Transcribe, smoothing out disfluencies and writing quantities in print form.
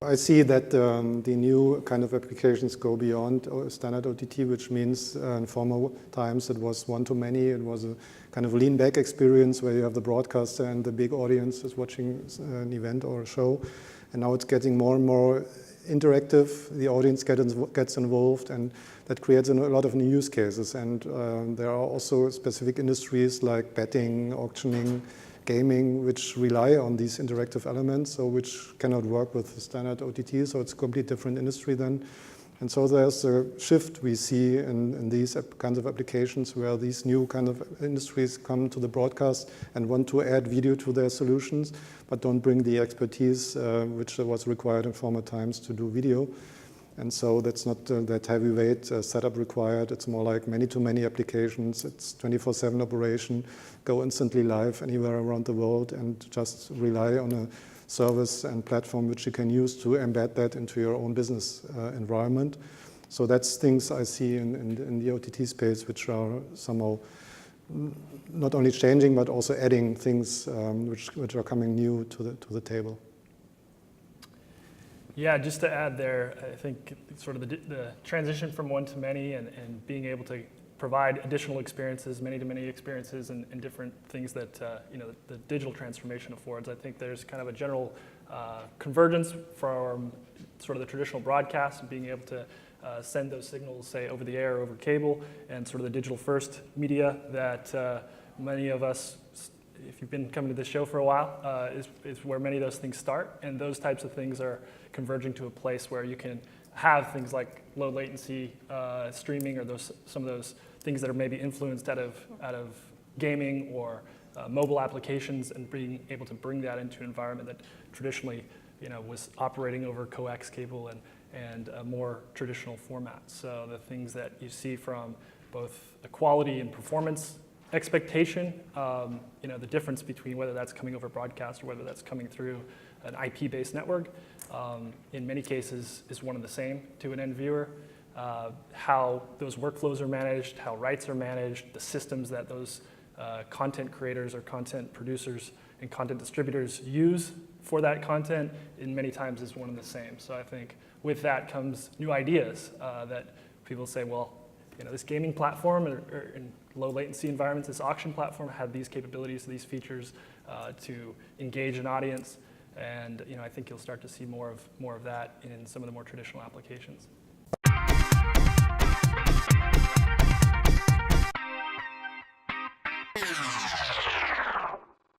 I see that the new kind of applications go beyond standard OTT, which means in former times it was one-to-many. It was a kind of lean-back experience where you have the broadcaster and the big audience is watching an event or a show. And now it's getting more and more interactive. The audience gets involved, and that creates a lot of new use cases. And there are also specific industries like betting, auctioning, gaming, which rely on these interactive elements, so which cannot work with standard OTT, so it's a completely different industry then. And so there's a shift we see in these kinds of applications where these new kind of industries come to the broadcast and want to add video to their solutions, but don't bring the expertise which was required in former times to do video. And so that's not that heavyweight setup required. It's more like many-to-many applications. It's 24/7 operation, go instantly live anywhere around the world, and just rely on a service and platform which you can use to embed that into your own business environment. So that's things I see in the OTT space, which are somehow not only changing, but also adding things which are coming new to the table. Yeah, just to add there, I think sort of the transition from one to many and being able to provide additional experiences, many-to-many experiences, and different things that the digital transformation affords. I think there's kind of a general convergence from sort of the traditional broadcast and being able to send those signals, say, over the air or over cable, and sort of the digital-first media that many of us, if you've been coming to this show for a while, is where many of those things start. And those types of things are converging to a place where you can have things like low latency streaming, or some of those things that are maybe influenced out of gaming or mobile applications, and being able to bring that into an environment that traditionally was operating over coax cable and a more traditional format. So the things that you see from both the quality and performance expectation, the difference between whether that's coming over broadcast or whether that's coming through an IP-based network, in many cases is one and the same to an end viewer. How those workflows are managed, how rights are managed, the systems that those content creators or content producers and content distributors use for that content, in many times is one and the same. So I think with that comes new ideas that people say, well, this gaming platform or in low latency environments, this auction platform had these capabilities, these features to engage an audience. And I think you'll start to see more of that in some of the more traditional applications.